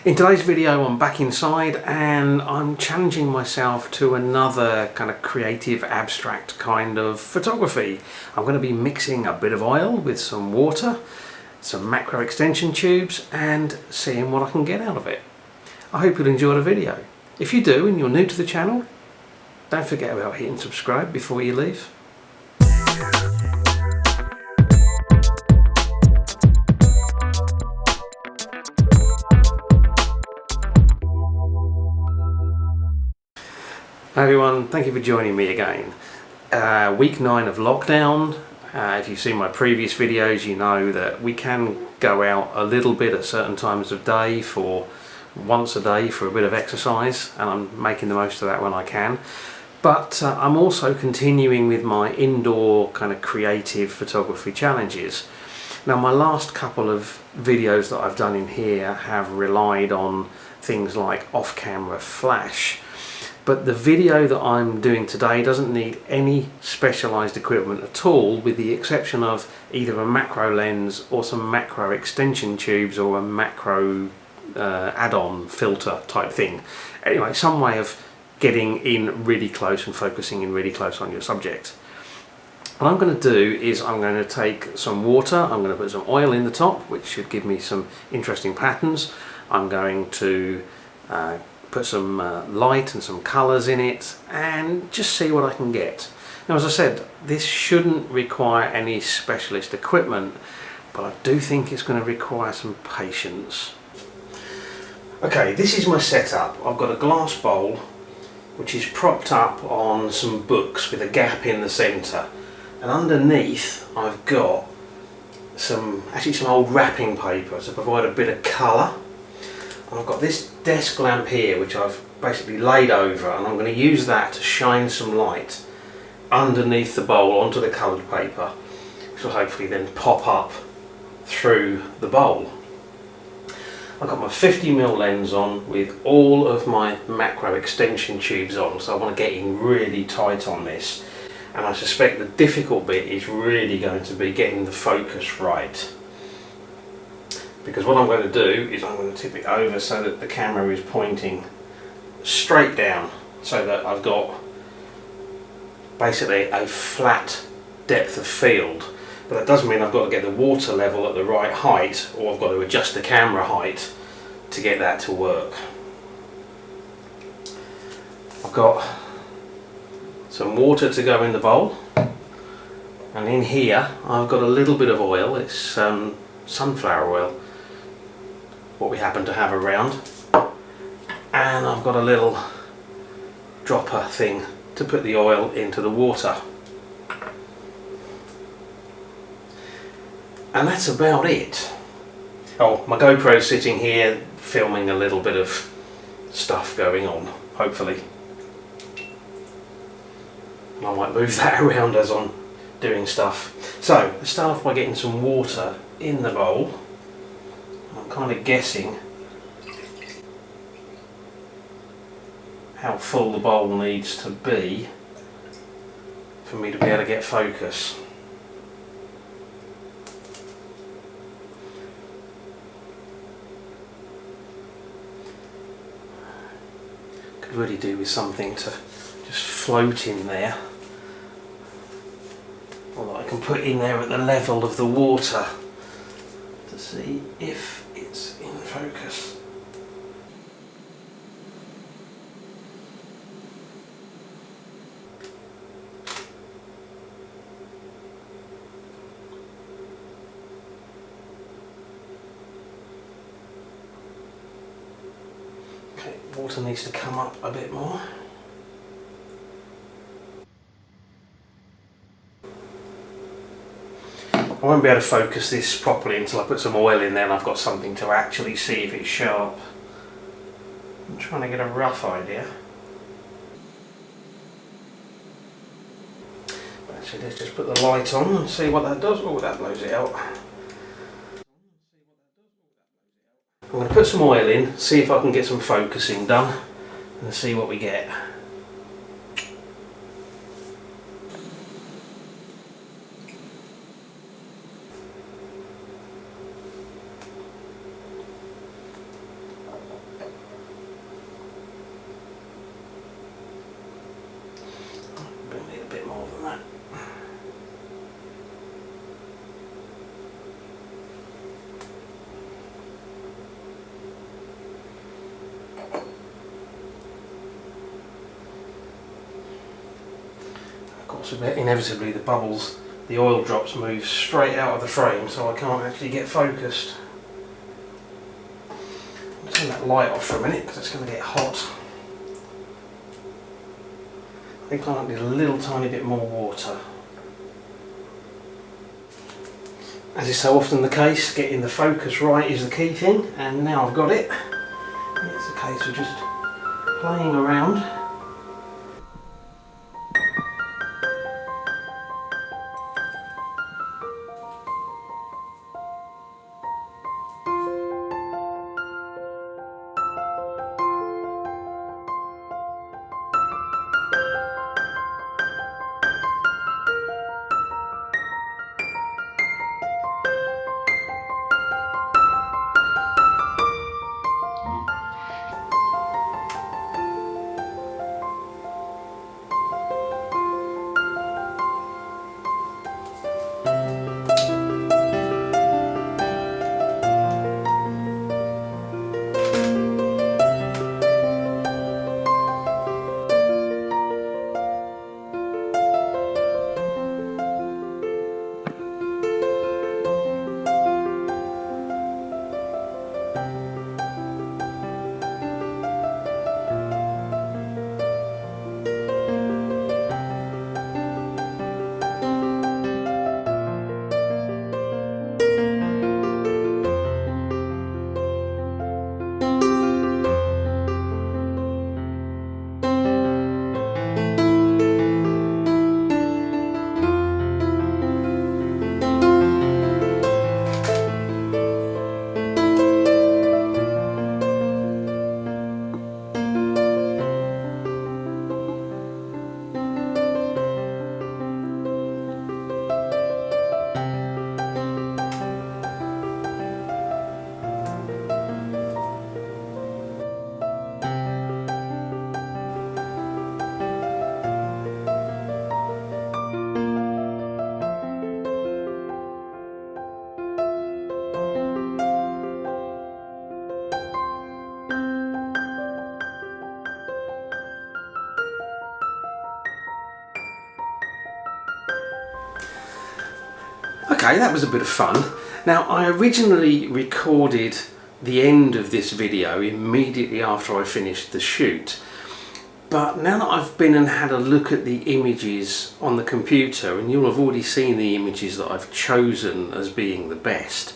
In today's video I'm back inside and I'm challenging myself to another kind of creative abstract kind of photography. I'm going to be mixing a bit of oil with some water, some macro extension tubes and seeing what I can get out of it. I hope you'll enjoy the video. If you do and you're new to the channel, don't forget about hitting subscribe before you leave. Hi everyone, thank you for joining me again. Week 9 of lockdown. If you've seen my previous videos, you know that we can go out a little bit at certain times of day for once a day for a bit of exercise, and I'm making the most of that when I can. But I'm also continuing with my indoor kind of creative photography challenges. Now my last couple of videos that I've done in here have relied on things like off-camera flash. But the video that I'm doing today doesn't need any specialised equipment at all, with the exception of either a macro lens or some macro extension tubes or a macro add-on filter type thing. Anyway, some way of getting in really close and focusing in really close on your subject. What I'm going to do is I'm going to take some water, I'm going to put some oil in the top, which should give me some interesting patterns. I'm going to put some light and some colours in it and just see what I can get. Now, as I said, this shouldn't require any specialist equipment, but I do think it's going to require some patience. Okay, this is my setup. I've got a glass bowl which is propped up on some books with a gap in the centre, and underneath I've got some old wrapping paper to provide a bit of colour. I've got this desk lamp here which I've basically laid over, and I'm going to use that to shine some light underneath the bowl onto the coloured paper, which will hopefully then pop up through the bowl. I've got my 50mm lens on with all of my macro extension tubes on, so I want to get in really tight on this, and I suspect the difficult bit is really going to be getting the focus right. Because what I'm going to do is I'm going to tip it over so that the camera is pointing straight down, so that I've got basically a flat depth of field. But that doesn't mean I've got to get the water level at the right height, or I've got to adjust the camera height to get that to work. I've got some water to go in the bowl, and in here I've got a little bit of oil. It's sunflower oil, what we happen to have around, and I've got a little dropper thing to put the oil into the water, and that's about it. Oh, my GoPro's sitting here filming a little bit of stuff going on, hopefully. I might move that around as I'm doing stuff. So let's start off by getting some water in the bowl. I'm kind of guessing how full the bowl needs to be for me to be able to get focus. Could really do with something to just float in there, or that I can put in there at the level of the water to see if it's in focus. Okay, water needs to come up a bit more. I won't be able to focus this properly until I put some oil in there and I've got something to actually see if it's sharp. I'm trying to get a rough idea. Actually, let's just put the light on and see what that does. Oh, that blows it out. I'm going to put some oil in, see if I can get some focusing done, and see what we get. a bit, inevitably the bubbles, the oil drops move straight out of the frame, so I can't actually get focused. I'll turn that light off for a minute because it's going to get hot. I think I might need a little tiny bit more water. As is so often the case, getting the focus right is the key thing, and now I've got it. It's a case of just playing around. Okay, that was a bit of fun. Now, I originally recorded the end of this video immediately after I finished the shoot, but now that I've been and had a look at the images on the computer, and you'll have already seen the images that I've chosen as being the best,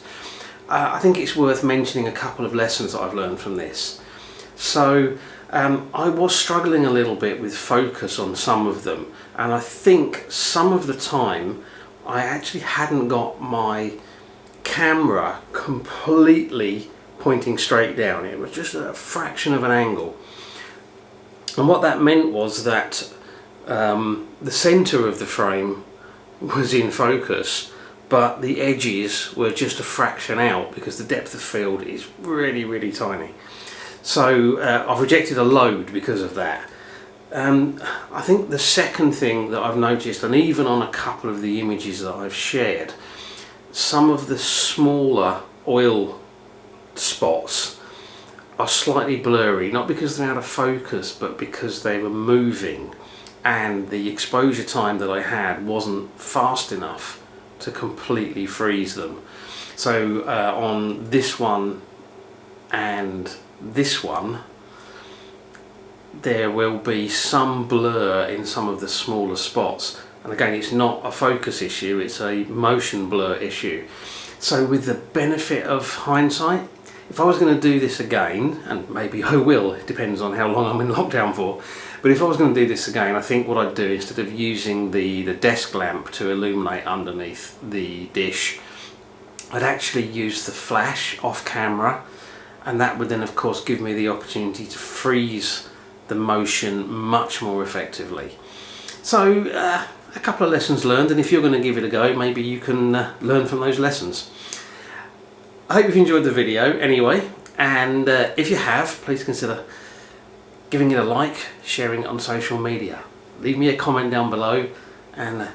I think it's worth mentioning a couple of lessons that I've learned from this. So I was struggling a little bit with focus on some of them, and I think some of the time I actually hadn't got my camera completely pointing straight down. It was just a fraction of an angle. And what that meant was that the centre of the frame was in focus, but the edges were just a fraction out because the depth of field is really, really tiny. So I've rejected a load because of that. I think the second thing that I've noticed, and even on a couple of the images that I've shared, some of the smaller oil spots are slightly blurry, not because they're out of focus, but because they were moving and the exposure time that I had wasn't fast enough to completely freeze them. So on this one and this one, there will be some blur in some of the smaller spots, and again, it's not a focus issue, it's a motion blur issue. So with the benefit of hindsight, if I was going to do this again, and maybe I will, it depends on how long I'm in lockdown for, but if I was going to do this again, I think what I'd do, instead of using the desk lamp to illuminate underneath the dish, I'd actually use the flash off camera, and that would then of course give me the opportunity to freeze the motion much more effectively. So a couple of lessons learned, and if you're going to give it a go, maybe you can learn from those lessons. I hope you've enjoyed the video anyway, and if you have, please consider giving it a like, sharing it on social media. Leave me a comment down below, and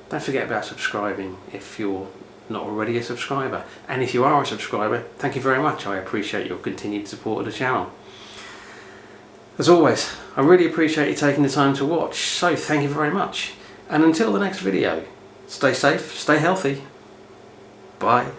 don't forget about subscribing if you're not already a subscriber. And if you are a subscriber, thank you very much. I appreciate your continued support of the channel. As always, I really appreciate you taking the time to watch, so thank you very much. And until the next video, stay safe, stay healthy. Bye.